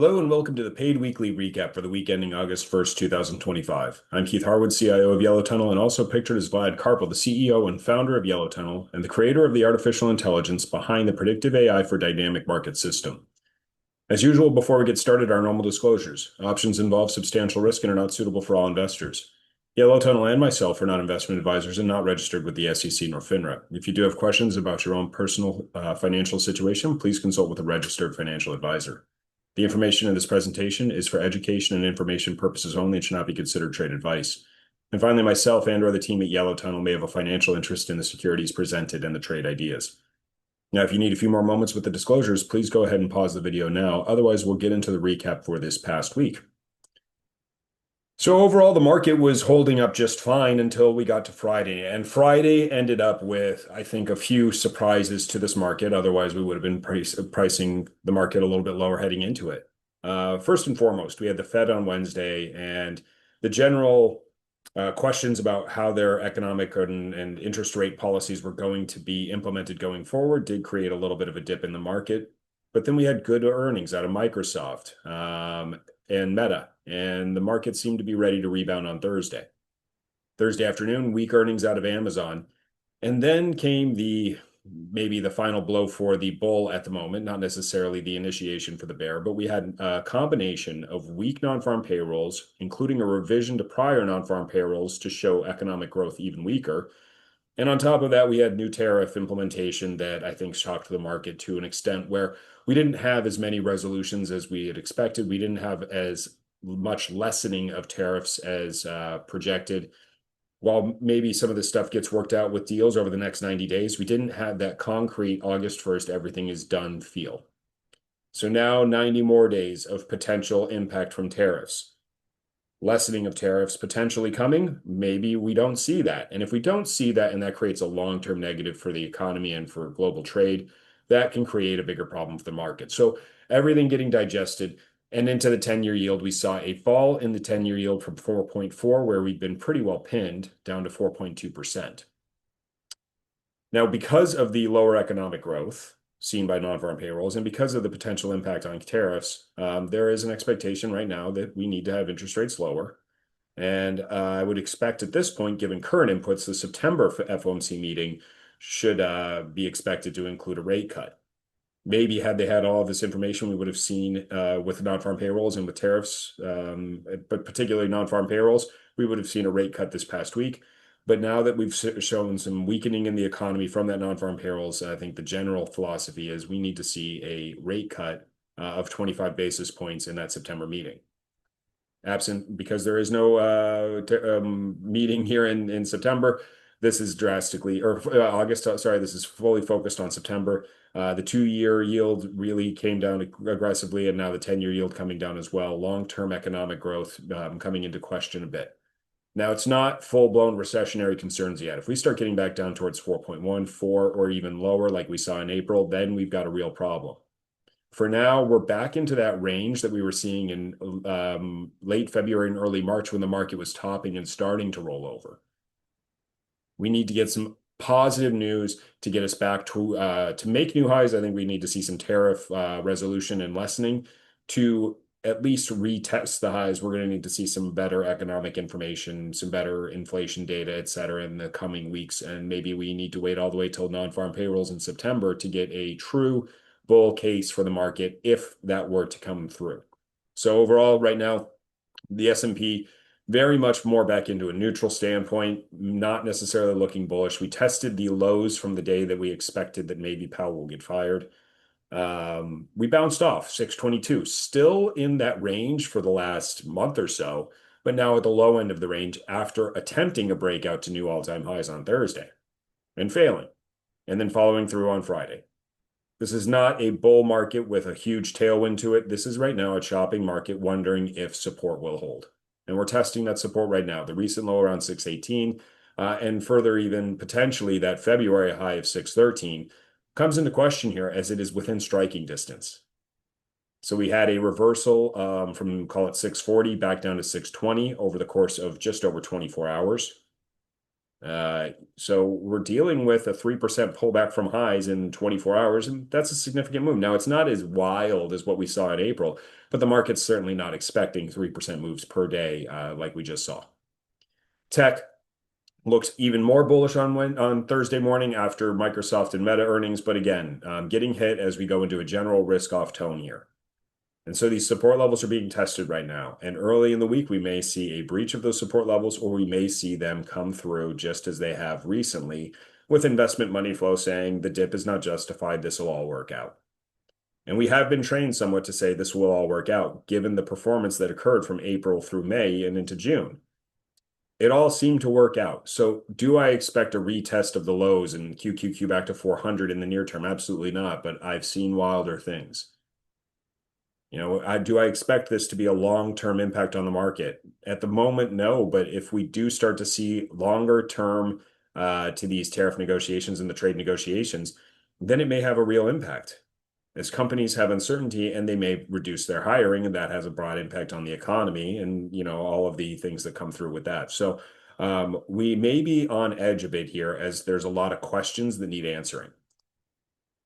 Hello and welcome to the paid weekly recap for the week ending August 1st, 2025. I'm Keith Harwood, CIO of Yellow Tunnel, and also pictured as Vlad Karpel, the CEO and founder of Yellow Tunnel and the creator of the artificial intelligence behind the predictive AI for dynamic market system. As usual, before we get started, our normal disclosures. Options involve substantial risk and are not suitable for all investors. Yellow Tunnel and myself are not investment advisors and not registered with the SEC nor FINRA. If you do have questions about your own personal financial situation, please consult with a registered financial advisor. The information in this presentation is for education and information purposes only and should not be considered trade advice. And finally, myself and/or the team at Yellow Tunnel may have a financial interest in the securities presented and the trade ideas. Now, if you need a few more moments with the disclosures, please go ahead and pause the video now. Otherwise, we'll get into the recap for this past week. So overall, the market was holding up just fine until we got to Friday. And Friday ended up with, I think, a few surprises to this market. Otherwise, we would have been pricing the market a little bit lower heading into it. First and foremost, we had the Fed on Wednesday, and the general questions about how their economic and interest rate policies were going to be implemented going forward did create a little bit of a dip in the market. But then we had good earnings out of Microsoft and Meta, and the market seemed to be ready to rebound on Thursday. Thursday afternoon, weak earnings out of Amazon. And then came maybe the final blow for the bull at the moment, not necessarily the initiation for the bear, but we had a combination of weak non-farm payrolls, including a revision to prior non-farm payrolls to show economic growth even weaker. And on top of that, we had new tariff implementation that I think shocked the market to an extent where we didn't have as many resolutions as we had expected. We didn't have as much lessening of tariffs as projected. While maybe some of this stuff gets worked out with deals over the next 90 days, we didn't have that concrete August 1st, everything is done feel. So now 90 more days of potential impact from tariffs. Lessening of tariffs potentially coming, maybe we don't see that. And if we don't see that, and that creates a long-term negative for the economy and for global trade, that can create a bigger problem for the market. So everything getting digested. And into the 10-year yield, we saw a fall in the 10-year yield from 4.4, where we've been pretty well pinned, down to 4.2%. Now, because of the lower economic growth seen by non-farm payrolls and because of the potential impact on tariffs, there is an expectation right now that we need to have interest rates lower. And I would expect at this point, given current inputs, the September FOMC meeting should be expected to include a rate cut. Maybe had they had all of this information, we would have seen with non-farm payrolls and with tariffs, but particularly non-farm payrolls, we would have seen a rate cut this past week. But now that we've shown some weakening in the economy from that non-farm payrolls, I think the general philosophy is we need to see a rate cut of 25 basis points in that September meeting. Absent, because there is no meeting here in September, this is drastically, or August, sorry, this is fully focused on September. The 2-year yield really came down aggressively, and now the 10-year yield coming down as well. Long-term economic growth coming into question a bit. Now, it's not full-blown recessionary concerns yet. If we start getting back down towards 4.1, 4, or even lower like we saw in April, then we've got a real problem. For now, we're back into that range that we were seeing in late February and early March when the market was topping and starting to roll over. We need to get some positive news to get us back to make new highs. I think we need to see some tariff resolution and lessening to at least retest the highs. We're going to need to see some better economic information, some better inflation data, et cetera, in the coming weeks. And maybe we need to wait all the way till non-farm payrolls in September to get a true bull case for the market if that were to come through. So overall, right now, the S&P very much more back into a neutral standpoint, not necessarily looking bullish. We tested the lows from the day that we expected that maybe Powell will get fired. We bounced off 622, still in that range for the last month or so, but now at the low end of the range after attempting a breakout to new all-time highs on Thursday and failing, and then following through on Friday. This is not a bull market with a huge tailwind to it. This is right now a chopping market wondering if support will hold. And we're testing that support right now. The recent low around 618 and further even potentially that February high of 613 comes into question here as it is within striking distance. So we had a reversal from, call it 640 back down to 620 over the course of just over 24 hours. So we're dealing with a 3% pullback from highs in 24 hours, and that's a significant move. Now, it's not as wild as what we saw in April, but the market's certainly not expecting 3% moves per day like we just saw. Tech looks even more bullish on Thursday morning after Microsoft and Meta earnings, but again, getting hit as we go into a general risk-off tone here. And so these support levels are being tested right now. And early in the week, we may see a breach of those support levels, or we may see them come through just as they have recently, with investment money flow saying the dip is not justified, this will all work out. And we have been trained somewhat to say this will all work out, given the performance that occurred from April through May and into June. It all seemed to work out. So do I expect a retest of the lows and QQQ back to 400 in the near term? Absolutely not, but I've seen wilder things. Do I expect this to be a long-term impact on the market? At the moment, no, but if we do start to see longer term to these tariff negotiations and the trade negotiations, then it may have a real impact. As companies have uncertainty and they may reduce their hiring, and that has a broad impact on the economy and all of the things that come through with that. So we may be on edge a bit here as there's a lot of questions that need answering.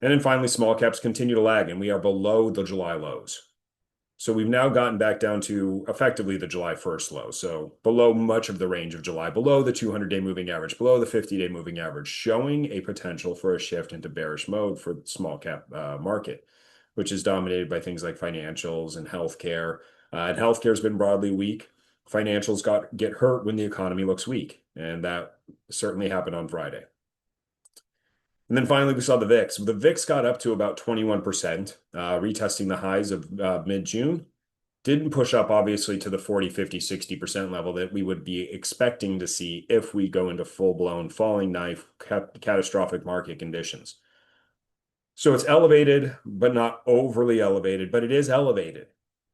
And then finally, small caps continue to lag, and we are below the July lows. So we've now gotten back down to effectively the July 1st low. So below much of the range of July, below the 200-day moving average, below the 50-day moving average, showing a potential for a shift into bearish mode for the small cap market, which is dominated by things like financials and healthcare. And healthcare has been broadly weak. Financials get hurt when the economy looks weak. And that certainly happened on Friday. And then finally, we saw the VIX. The VIX got up to about 21%, retesting the highs of mid-June. Didn't push up, obviously, to the 40, 50, 60% level that we would be expecting to see if we go into full-blown falling knife, catastrophic market conditions. So it's elevated, but not overly elevated, but it is elevated.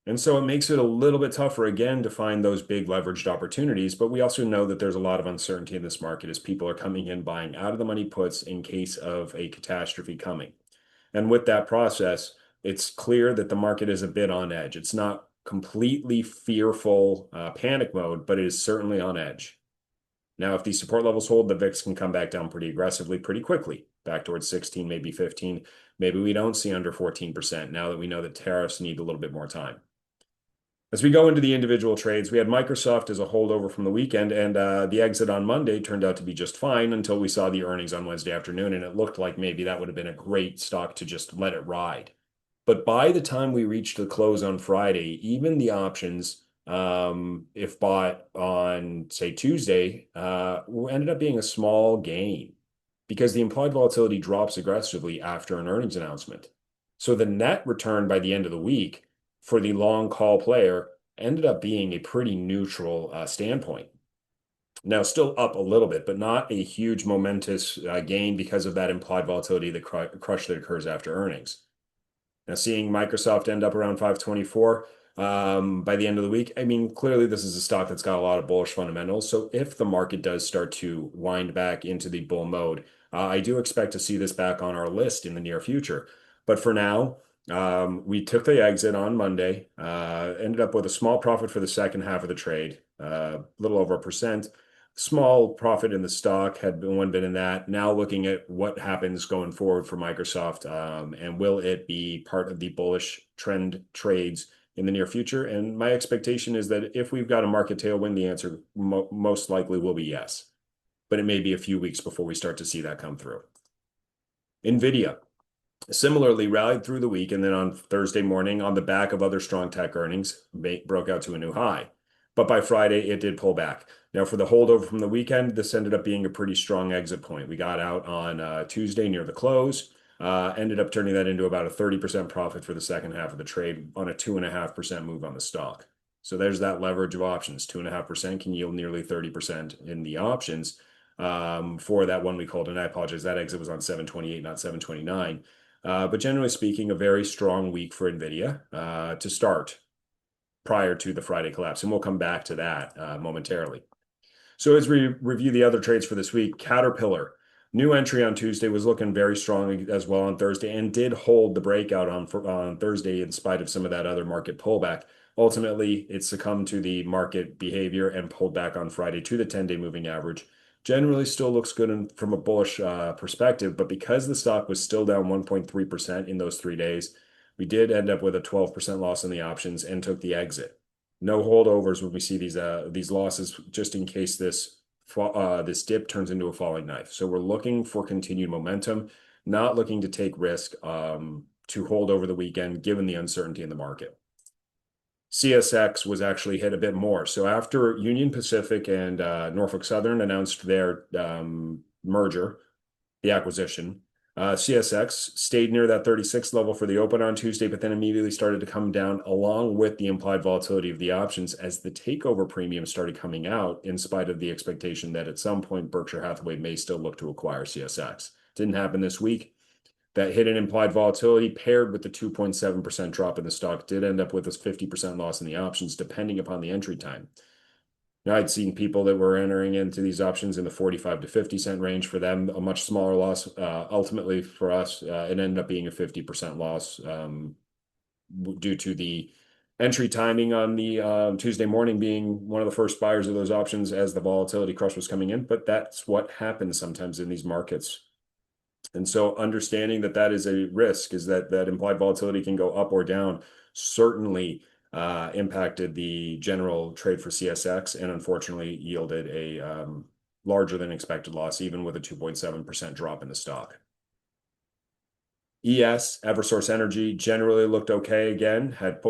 And so it makes it a little bit tougher again to find those big leveraged opportunities. But we also know that there's a lot of uncertainty in this market as people are coming in buying out of the money puts in case of a catastrophe coming. And with that process, it's clear that the market is a bit on edge. It's not completely fearful panic mode, but it is certainly on edge. Now, if these support levels hold, the VIX can come back down pretty aggressively, pretty quickly, back towards 16, maybe 15. Maybe we don't see under 14% now that we know that tariffs need a little bit more time. As we go into the individual trades, we had Microsoft as a holdover from the weekend, and the exit on Monday turned out to be just fine until we saw the earnings on Wednesday afternoon, and it looked like maybe that would have been a great stock to just let it ride. But by the time we reached the close on Friday, even the options, if bought on, say, Tuesday, ended up being a small gain because the implied volatility drops aggressively after an earnings announcement. So the net return by the end of the week for the long call player ended up being a pretty neutral standpoint. Now, still up a little bit, but not a huge momentous gain because of that implied volatility, the crush that occurs after earnings. Now, seeing Microsoft end up around 524 by the end of the week, I mean, clearly this is a stock that's got a lot of bullish fundamentals. So if the market does start to wind back into the bull mode, I do expect to see this back on our list in the near future. But for now, we took the exit on Monday, ended up with a small profit for the second half of the trade, a little over 1%. Small profit in the stock, had been in that. Now looking at what happens going forward for Microsoft, and will it be part of the bullish trend trades in the near future? And my expectation is that if we've got a market tailwind, the answer most likely will be yes. But it may be a few weeks before we start to see that come through. NVDA similarly rallied through the week, and then on Thursday morning, on the back of other strong tech earnings, broke out to a new high. But by Friday, it did pull back. Now, for the holdover from the weekend, this ended up being a pretty strong exit point. We got out on Tuesday near the close, ended up turning that into about a 30% profit for the second half of the trade on a 2.5% move on the stock. So there's that leverage of options. 2.5% can yield nearly 30% in the options for that 1 week hold. And I apologize, that exit was on 728, not 729. But generally speaking, a very strong week for NVIDIA to start prior to the Friday collapse. And we'll come back to that momentarily. So as we review the other trades for this week, Caterpillar, new entry on Tuesday, was looking very strong as well on Thursday and did hold the breakout on Thursday in spite of some of that other market pullback. Ultimately, it succumbed to the market behavior and pulled back on Friday to the 10-day moving average. generally still looks good from a bullish perspective, but because the stock was still down 1.3% in those 3 days, we did end up with a 12% loss in the options and took the exit. No holdovers when we see these losses, just in case this dip turns into a falling knife. So we're looking for continued momentum, not looking to take risk to hold over the weekend, given the uncertainty in the market. CSX was actually hit a bit more. So after Union Pacific and Norfolk Southern announced their merger, the acquisition, CSX stayed near that 36 level for the open on Tuesday, but then immediately started to come down along with the implied volatility of the options as the takeover premium started coming out, in spite of the expectation that at some point Berkshire Hathaway may still look to acquire CSX. Didn't happen this week. That hidden implied volatility paired with the 2.7% drop in the stock did end up with a 50% loss in the options, depending upon the entry time. Now, I'd seen people that were entering into these options in the 45 to 50 cent range. For them, a much smaller loss. Ultimately, for us, it ended up being a 50% loss due to the entry timing on the Tuesday morning being one of the first buyers of those options as the volatility crush was coming in. But that's what happens sometimes in these markets. And so understanding that that is a risk, is that implied volatility can go up or down, certainly impacted the general trade for CSX and unfortunately yielded a larger than expected loss, even with a 2.7% drop in the stock. ES, Eversource Energy, generally looked okay again, had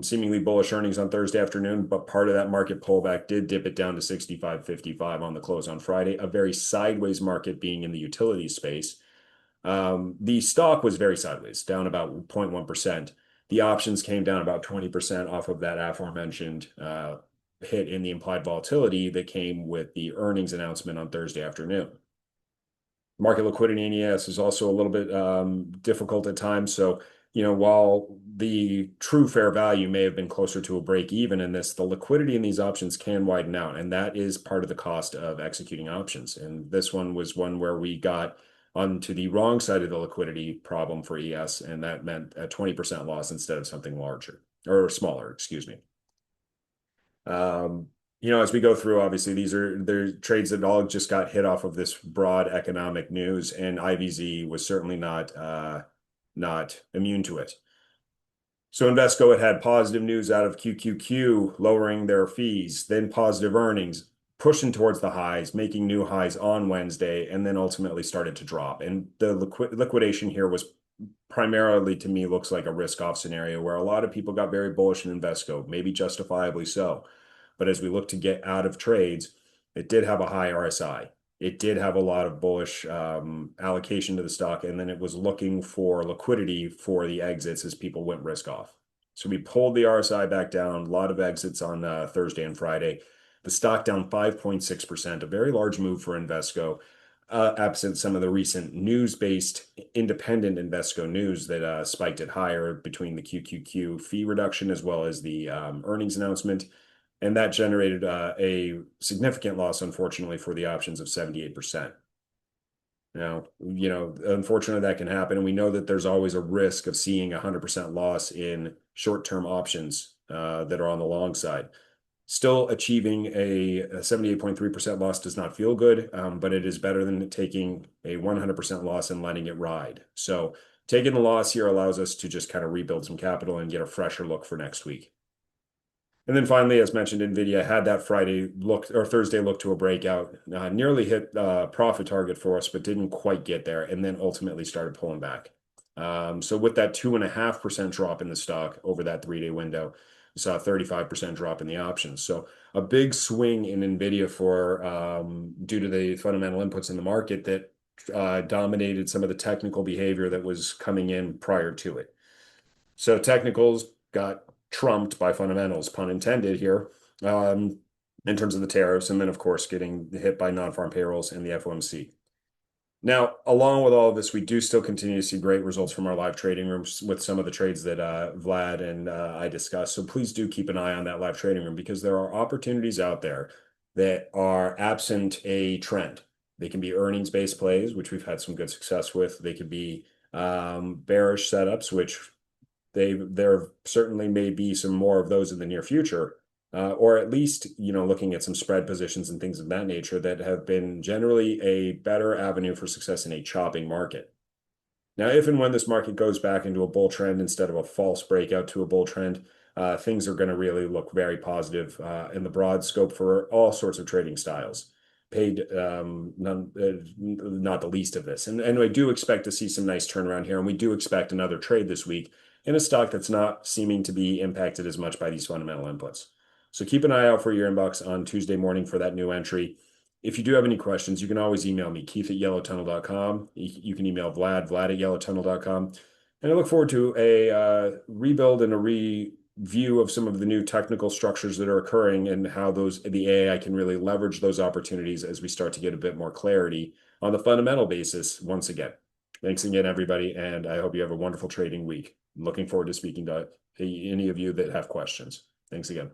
seemingly bullish earnings on Thursday afternoon, but part of that market pullback did dip it down to 65.55 on the close on Friday, a very sideways market being in the utility space. The stock was very sideways, down about 0.1%. The options came down about 20% off of that aforementioned hit in the implied volatility that came with the earnings announcement on Thursday afternoon. Market liquidity in ES is also a little bit difficult at times. So, while the true fair value may have been closer to a break even in this, the liquidity in these options can widen out. And that is part of the cost of executing options. And this one was one where we got onto the wrong side of the liquidity problem for ES, and that meant a 20% loss instead of something larger or smaller, excuse me. As we go through, obviously they're trades that all just got hit off of this broad economic news, and IVZ was certainly not immune to it. So Invesco had positive news out of QQQ, lowering their fees, then positive earnings, pushing towards the highs, making new highs on Wednesday, and then ultimately started to drop. And the liquidation here was primarily, to me, looks like a risk-off scenario where a lot of people got very bullish in Invesco, maybe justifiably so. But as we look to get out of trades, it did have a high RSI. It did have a lot of bullish allocation to the stock, and then it was looking for liquidity for the exits as people went risk off. So we pulled the RSI back down, a lot of exits on Thursday and Friday. The stock down 5.6%, a very large move for Invesco, absent some of the recent news-based independent Invesco news that spiked it higher between the QQQ fee reduction as well as the earnings announcement. And that generated a significant loss, unfortunately, for the options of 78%. Now, unfortunately, that can happen. And we know that there's always a risk of seeing 100% loss in short-term options that are on the long side. Still achieving a 78.3% loss does not feel good, but it is better than taking a 100% loss and letting it ride. So taking the loss here allows us to just kind of rebuild some capital and get a fresher look for next week. And then finally, as mentioned, NVDA had that Thursday look to a breakout, nearly hit profit target for us, but didn't quite get there, and then ultimately started pulling back. So with that 2.5% drop in the stock over that 3-day window, we saw a 35% drop in the options. So a big swing in NVIDIA due to the fundamental inputs in the market that dominated some of the technical behavior that was coming in prior to it. So technicals got trumped by fundamentals, pun intended here, in terms of the tariffs, and then, of course, getting hit by non-farm payrolls and the FOMC. Now, along with all of this, we do still continue to see great results from our live trading rooms with some of the trades that Vlad and I discussed. So please do keep an eye on that live trading room, because there are opportunities out there that are absent a trend. They can be earnings-based plays, which we've had some good success with. They could be bearish setups, which there certainly may be some more of those in the near future. or at least, looking at some spread positions and things of that nature that have been generally a better avenue for success in a chopping market. Now, if and when this market goes back into a bull trend instead of a false breakout to a bull trend, things are going to really look very positive in the broad scope for all sorts of trading styles. Paid, not the least of this. And I do expect to see some nice turnaround here, and we do expect another trade this week in a stock that's not seeming to be impacted as much by these fundamental inputs. So keep an eye out for your inbox on Tuesday morning for that new entry. If you do have any questions, you can always email me, keith@yellowtunnel.com. You can email vlad@yellowtunnel.com. And I look forward to a rebuild and a review of some of the new technical structures that are occurring and how the AI can really leverage those opportunities as we start to get a bit more clarity on the fundamental basis once again. Thanks again, everybody, and I hope you have a wonderful trading week. I'm looking forward to speaking to any of you that have questions. Thanks again.